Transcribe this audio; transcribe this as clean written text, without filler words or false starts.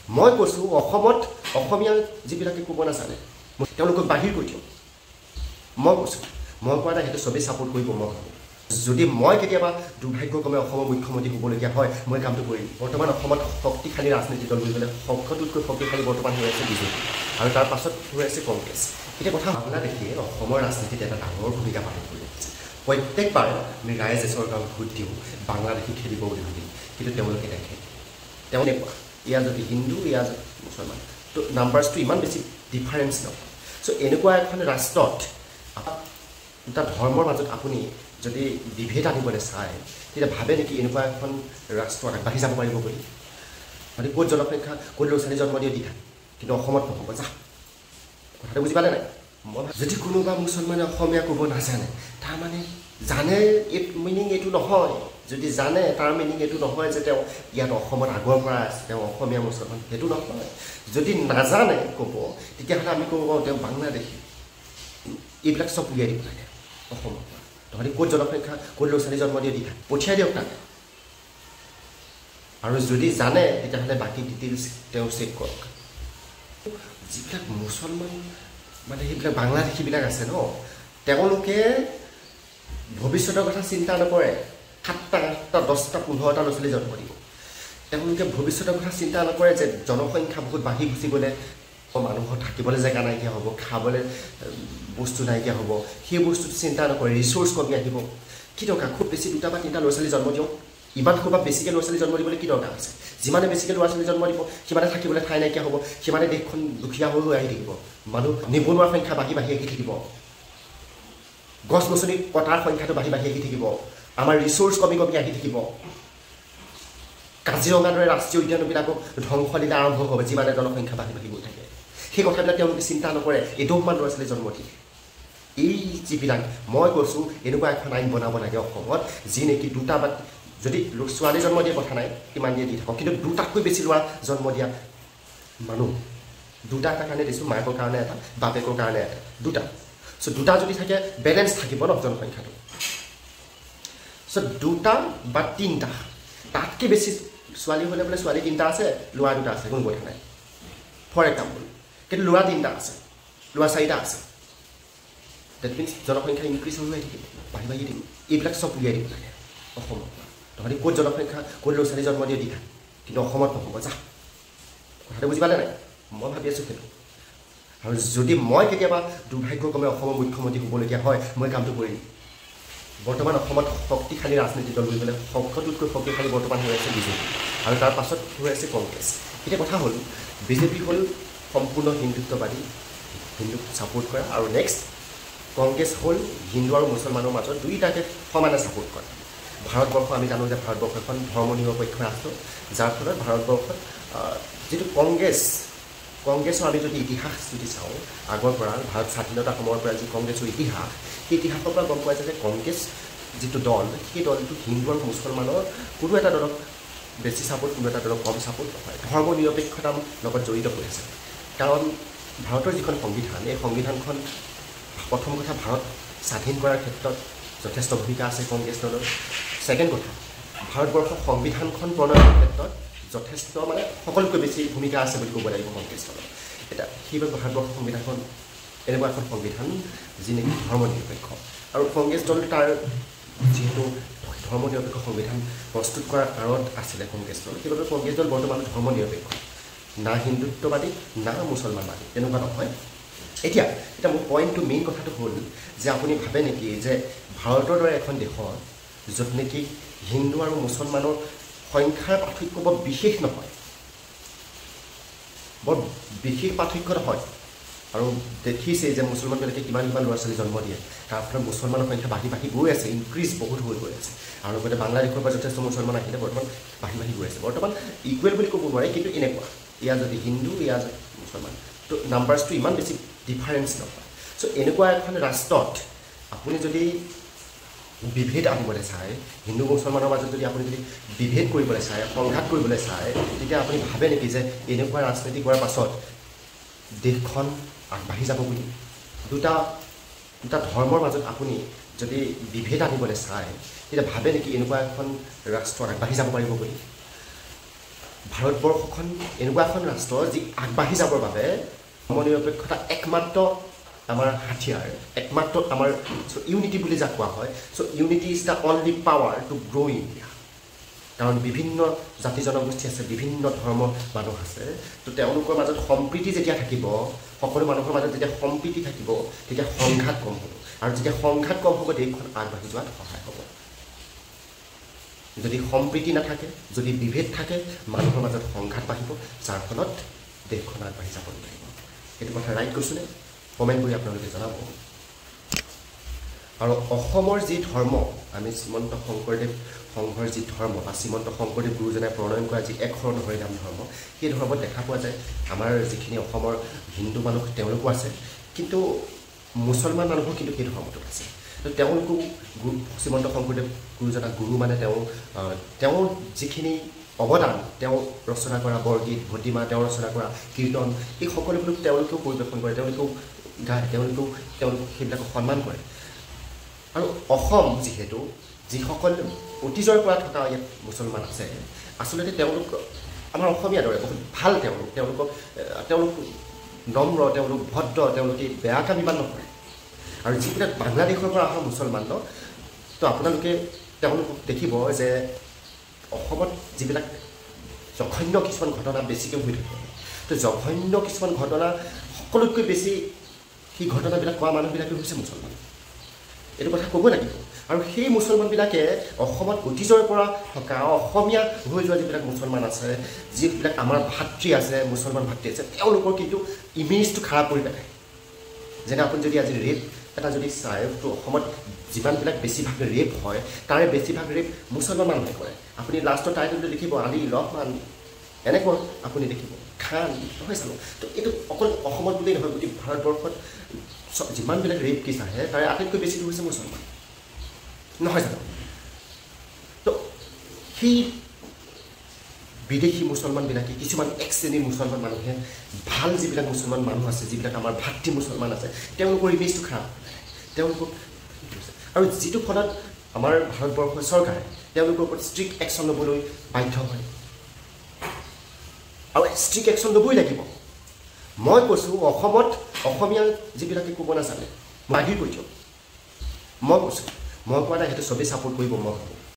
মই কৈছোঁ অসমত অসমীয়া যিবিলাকে ক'ব নাজানে তেওঁলোকক বাহিৰ কৰি দিয়ক। মই কৈছোঁ মই কোৱা নাই সেইটো চবেই ছাপোৰ্ট কৰিব। মই ভাবোঁ যদি মই কেতিয়াবা দুৰ্ভাগ্যক্ৰমে অসমৰ মুখ্যমন্ত্ৰী হ'বলগীয়া হয় মই কামটো কৰিম। বৰ্তমান অসমত শক্তিশালী ৰাজনীতি দল বুলি ক'লে শক্তিতকৈ শক্তিশালী বৰ্তমান হৈ আছে বিজেপি আৰু তাৰ পাছত হৈ আছে কংগ্ৰেছ। এতিয়া কথা বাংলাদেশে অসমৰ ৰাজনীতিত এটা ডাঙৰ ভূমিকা পালন কৰি আছে। প্ৰত্যেকবাৰ আমি ৰাইজে চৰকাৰক ভোট দিওঁ বাংলাদেশী খেলিব বুলি ভাবি, কিন্তু তেওঁলোকে দেখে তেওঁলোকে ইয়াৰ যদি হিন্দু ইয়াৰ মুছলমান তো নাম্বাৰছটো ইমান বেছি ডিফাৰেঞ্চ নহয়। চ' এনেকুৱা এখন ৰাষ্ট্ৰত দুটা ধৰ্মৰ মাজত আপুনি যদি বিভেদ আনিবলৈ চায় তেতিয়া ভাবে নেকি এনেকুৱা এখন ৰাষ্ট্ৰ আগবাঢ়ি যাব পাৰিব বুলি? মানে ক'ত জনসংখ্যা ক'ত ল'ৰা ছোৱালী জন্ম দিয়ে দি থাকে, কিন্তু অসমত নহ'ব। যা কথাটো বুজি পালে নাই? মই যদি কোনোবা মুছলমানে অসমীয়া ক'ব নাজানে তাৰমানে জানে মিনিং এইটো নহয়। যদি জানে তাৰ মিনিং এইটো নহয় যে তেওঁ ইয়াত অসমত আগৰ পৰা আছে, তেওঁ অসমীয়া মুছলমান, সেইটো নহয়। যদি নাজানে ক'ব তেতিয়াহ'লে আমি ক'ব তেওঁ বাংলাদেশী। এইবিলাক চব উলিয়াই দিব লাগে অসমৰ পৰা। তহঁতি ক'ত জনসংখ্যা ক'ত ল'ৰা ছোৱালী জন্ম দিয়ে দি থাকে, পঠিয়াই দিয়ক তাকে। আৰু যদি জানে তেতিয়াহ'লে বাকী ডিটেইলছ তেওঁ চেক কৰক। যিবিলাক মুছলমান মানে সেইবিলাক বাংলাদেশীবিলাক আছে ন, তেওঁলোকে ভৱিষ্যতৰ কথা চিন্তা নকৰে। 7টা 8টা 10টা 15টা ল'ৰা ছোৱালী জন্ম দিব। তেওঁলোকে ভৱিষ্যতৰ কথা চিন্তা নকৰে যে জনসংখ্যা বহুত বাঢ়ি গুচি গ'লে মানুহৰ থাকিবলৈ জেগা নাইকিয়া হ'ব, খাবলৈ বস্তু নাইকিয়া হ'ব, সেই বস্তুটো চিন্তা নকৰে। ৰিচোৰ্চ কমি আহিব, কি দৰকাৰ? খুব বেছি 2টা বা 3টা ল'ৰা ছোৱালী জন্ম দিয়ক। ইমান ক'ৰবাত বেছিকৈ ল'ৰা ছোৱালী জন্ম দিবলৈ কি দৰকাৰ আছে? যিমানে বেছিকৈ ল'ৰা ছোৱালী জন্ম দিব সিমানে থাকিবলৈ ঠাই নাইকিয়া হ'ব, সিমানে দেশখন দুখীয়া হৈ আহি থাকিব। মানুহ নিবনুৱাৰ সংখ্যা বাঢ়ি বাঢ়ি আহি থাকিব, গছ গছনি কটাৰ সংখ্যাটো বাঢ়ি বাঢ়ি আহি থাকিব, আমাৰ ৰিচোৰ্চ কমি কমি আহি থাকিব। কাজিৰঙাৰ দৰে ৰাষ্ট্ৰীয় উদ্যানবিলাকক ধ্বংসলীলা আৰম্ভ হ'ব যিমানে জনসংখ্যা বাঢ়ি বাঢ়ি গৈ থাকে। সেই কথাবিলাক তেওঁলোকে চিন্তা নকৰে। এদোমান ল'ৰা ছোৱালী জন্ম দিয়ে। এই যিবিলাক মই কৈছোঁ এনেকুৱা এখন আইন বনাব লাগে অসমত যি নেকি 2টা বা যদি ছোৱালী জন্ম দিয়ে কথা নাই কিমান দিয়ে দি থাকক, কিন্তু 2টাতকৈ বেছি ল'ৰা জন্ম দিয়া মানুহ 2টা এটা কাৰণে দিছোঁ, মাকৰ কাৰণে এটা বাপেকৰ কাৰণে এটা 2টা। চ' 2টা যদি থাকে বেলেঞ্চ থাকিব ন জনসংখ্যাটো। চ' 2টা বা 3টা তাতকৈ বেছি ছোৱালী হ'লে বোলে ছোৱালী 3টা আছে ল'ৰা 2টা আছে, কোনো কথা নাই ফৰ এক্সাম্পল। কিন্তু ল'ৰা 3টা আছে ল'ৰা 4টা আছে, ডেট মিনছ জনসংখ্যা ইনক্ৰিজ হৈ থাকিব, বাঢ়ি বাঢ়ি থাকিব। এইবিলাক চব উলিয়াই দিব লাগে অসমৰ পৰা। তহঁতি ক'ত জনসংখ্যা ক'ত ল'ৰা ছোৱালী জন্ম দিয়ে দি থাকে, কিন্তু অসমত নহ'ব। যা কথাটো বুজি পালে নাই? মই ভাবি আছোঁ সেইটো। আৰু যদি মই কেতিয়াবা দুৰ্ভাগ্যক্ৰমে অসমৰ মুখ্যমন্ত্ৰী হ'বলগীয়া হয় মই কামটো কৰিম। বৰ্তমান অসমত শক্তিশালী ৰাজনীতি দল বুলি ক'লে শক্তিতকৈ শক্তিশালী বৰ্তমান হৈ আছে বিজেপি আৰু তাৰ পাছত হৈ আছে কংগ্ৰেছ। এতিয়া কথা হ'ল বিজেপি হ'ল সম্পূৰ্ণ হিন্দুত্ববাদী, হিন্দুক ছাপোৰ্ট কৰা, আৰু নেক্সট কংগ্ৰেছ হ'ল হিন্দু আৰু মুছলমানৰ মাজত দুয়োটাকে সমানে ছাপোৰ্ট কৰা। ভাৰতবৰ্ষ আমি জানো যে ভাৰতবৰ্ষ এখন ধৰ্ম নিৰপেক্ষ ৰাষ্ট্ৰ, যাৰ ফলত ভাৰতবৰ্ষত যিটো কংগ্ৰেছৰ আমি যদি ইতিহাস যদি চাওঁ আগৰ পৰা ভাৰত স্বাধীনতা সময়ৰ পৰা যি কংগ্ৰেছৰ ইতিহাস, সেই ইতিহাসৰ পৰা গম পোৱা যায় যে কংগ্ৰেছ যিটো দল সেই দলটো হিন্দু আৰু মুছলমানৰ কোনো এটা দলক বেছি ছাপোৰ্ট কোনো এটা দলক কম ছাপোৰ্ট নহয়, ধৰ্ম নিৰপেক্ষতাৰ লগত জড়িত হৈ আছে। কাৰণ ভাৰতৰ যিখন সংবিধান এই সংবিধানখন প্ৰথম কথা ভাৰত স্বাধীন কৰাৰ ক্ষেত্ৰত যথেষ্ট ভূমিকা আছে কংগ্ৰেছ দলৰ। ছেকেণ্ড কথা ভাৰতবৰ্ষৰ সংবিধানখন প্ৰণয়নৰ ক্ষেত্ৰত যথেষ্ট মানে সকলোতকৈ বেছি ভূমিকা আছে বুলি ক'ব লাগিব কংগ্ৰেছ দলৰ। এতিয়া সেইবাবে ভাৰতবৰ্ষৰ সংবিধানখন এনেকুৱা এখন সংবিধান যি নেকি ধৰ্ম নিৰপেক্ষ, আৰু কংগ্ৰেছ দল তাৰ যিহেতু ধৰ্ম নিৰপেক্ষ সংবিধান প্ৰস্তুত কৰাৰ আঁৰত আছিলে কংগ্ৰেছ দল, সেইবাবে কংগ্ৰেছ দল বৰ্তমান ধৰ্ম নিৰপেক্ষ, না হিন্দুত্ববাদী না মুছলমানবাদী, তেনেকুৱা নহয়। এতিয়া মোৰ পইণ্টটো মেইন কথাটো হ'ল যে আপুনি ভাবে নেকি যে ভাৰতৰ দৰে এখন দেশত য'ত নেকি হিন্দু আৰু মুছলমানৰ সংখ্যাৰ পাৰ্থক্য বৰ বিশেষ নহয়, বৰ বিশেষ পাৰ্থক্য নহয়, আৰু দেখিছে যে মুছলমানবিলাকে কিমান ল'ৰা ছোৱালী জন্ম দিয়ে, তাৰ ফলত মুছলমানৰ সংখ্যা বাঢ়ি বাঢ়ি গৈ আছে, ইনক্ৰিজ বহুত হৈ গৈ আছে। আৰু লগতে বাংলাদেশৰ পৰা যথেষ্ট মুছলমান আহিলে বৰ্তমান বাঢ়ি বাঢ়ি গৈ আছে। বৰ্তমান ইকুৱেল বুলি ক'ব নোৱাৰে, কিন্তু এনেকুৱা ইয়াৰ যদি হিন্দু ইয়াৰ যদি মুছলমান তো নাম্বাৰছটো ইমান বেছি ডিফাৰেঞ্চ নহয়। চ' এনেকুৱা এখন ৰাষ্ট্ৰত আপুনি যদি বিভেদ আনিবলৈ চায়, হিন্দু মুছলমানৰ মাজত যদি আপুনি যদি বিভেদ কৰিবলৈ চায়, সংঘাত কৰিবলৈ চায়, তেতিয়া আপুনি ভাবে নেকি যে এনেকুৱা ৰাজনীতি কৰাৰ পাছত দেশখন আগবাঢ়ি যাব বুলি? দুটা ধৰ্মৰ মাজত আপুনি যদি বিভেদ আনিবলৈ চায় তেতিয়া ভাবে নেকি এনেকুৱা এখন ৰাষ্ট্ৰ আগবাঢ়ি যাব পাৰিব বুলি? ভাৰতবৰ্ষখন এনেকুৱা এখন ৰাষ্ট্ৰ যি আগবাঢ়ি যাবৰ বাবে ধৰ্মনিৰপেক্ষতা একমাত্ৰ আমাৰ হাতিয়াৰ, একমাত্ৰ আমাৰ ইউনিটি বুলি যাক কোৱা হয়। So' unity is the only power to grow' India. কাৰণ বিভিন্ন জাতি জনগোষ্ঠী আছে, বিভিন্ন ধৰ্মৰ মানুহ আছে। তো তেওঁলোকৰ মাজত সম্প্ৰীতি যেতিয়া থাকিব, সকলো মানুহৰ মাজত যেতিয়া সম্প্ৰীতি থাকিব, তেতিয়া সংঘাত কম হ'ব। আৰু যেতিয়া সংঘাত কম হ'ব, দেশখন আগবাঢ়ি যোৱাত সহায় হ'ব। যদি সম্প্ৰীতি নাথাকে, যদি বিভেদ থাকে, মানুহৰ মাজত সংঘাত বাঢ়িব, যাৰ ফলত দেশখন আগবাঢ়ি যাব নোৱাৰিব। এইটো কথা ৰাইট কৈছোঁনে? কমেণ্ট কৰি আপোনালোকে জনাব। আৰু অসমৰ যি ধৰ্ম, আমি শ্ৰীমন্ত শংকৰদেৱ সংঘৰ যি ধৰ্ম বা শ্ৰীমন্ত শংকৰদেৱ গুৰুজনাই প্ৰণয়ন কৰা যি একশৰণ হৰিনাম ধৰ্ম, সেই ধৰ্মত দেখা পোৱা যায় আমাৰ যিখিনি অসমৰ হিন্দু মানুহ তেওঁলোকো আছে, কিন্তু মুছলমান মানুহো কিন্তু সেই ধৰ্মটোত আছে। তো তেওঁলোকো শ্ৰীমন্ত শংকৰদেৱ গুৰুজনা গুৰু মানে তেওঁৰ যিখিনি অৱদান, তেওঁ ৰচনা কৰা বৰগীত, ভটিমা, তেওঁ ৰচনা কৰা কীৰ্তন, এই সকলোবোৰ তেওঁলোকেও পৰিৱেশন কৰে, তেওঁলোকেও গায়, তেওঁলোক সেইবিলাকক সন্মান কৰে। আৰু অসম যিহেতু যিসকল অতীজৰ পৰা থকা ইয়াত মুছলমান আছে, আচলতে তেওঁলোক আমাৰ অসমীয়া দৰে বহুত ভাল। তেওঁলোক নম্ৰ, তেওঁলোক ভদ্ৰ, তেওঁলোকে বেয়া কাম ইমান নকৰে। আৰু যিবিলাক বাংলাদেশৰ পৰা অহা মুছলমান ন, তো আপোনালোকে তেওঁলোকক দেখিব যে অসমত যিবিলাক জঘন্য কিছুমান ঘটনা বেছিকৈ হৈ থাকে, তো জঘন্য কিছুমান ঘটনা সকলোতকৈ বেছি সেই ঘটনাবিলাক কোৱা মানুহবিলাকে হৈছে মুছলমান। এইটো কথা ক'ব লাগিব। আৰু সেই মুছলমানবিলাকে অসমত অতীজৰ পৰা থকা অসমীয়া হৈ যোৱা যিবিলাক মুছলমান আছে, যিবিলাক আমাৰ ভাতৃ আছে, মুছলমান ভাতৃ আছে, তেওঁলোকৰ কিন্তু ইমেজটো খাৰাপ কৰি পেলায়। যেনে আপুনি যদি আজি ৰেপ এটা যদি চায়, তো অসমত যিমানবিলাক বেছিভাগ ৰেপ হয়, তাৰে বেছিভাগ ৰেপ মুছলমান মানুহে কৰে। আপুনি লাষ্টৰ টাইটেলটো দেখিব আলি ৰহমান, এনেকুৱা আপুনি দেখিব খান, নহয় জানো? তো এইটো অকল অসমত বুলিয়েই নহয়, গোটেই ভাৰতবৰ্ষত যিমানবিলাক ৰেপ কেছ আহে, তাৰে আটাইতকৈ বেছিটো হৈছে মুছলমান, নহয় জানো? তো সেই বিদেশী মুছলমানবিলাকে, কিছুমান এক শ্ৰেণীৰ মুছলমান মানুহে ভাল যিবিলাক মুছলমান মানুহ আছে, যিবিলাক আমাৰ ভাতৃ মুছলমান আছে, তেওঁলোকৰ ইমেজটো খাৰাপ কৰে, তেওঁলোকক। আৰু যিটো ফলত আমাৰ ভাৰতবৰ্ষৰ চৰকাৰে তেওঁলোকৰ ওপৰত ষ্ট্ৰিক্ট একশ্যন ল'বলৈ বাধ্য হয়। আৰু ষ্ট্ৰিক্ট একশ্যন ল'বই লাগিব। মই কৈছোঁ অসমত অসমীয়া যিবিলাকে ক'ব নাজানে, মই আগেই কৈ দিয়ক, মই কৈছোঁ, মই কোৱা নাই সেইটো চবেই ছাপোৰ্ট কৰিব, মই ভাবোঁ।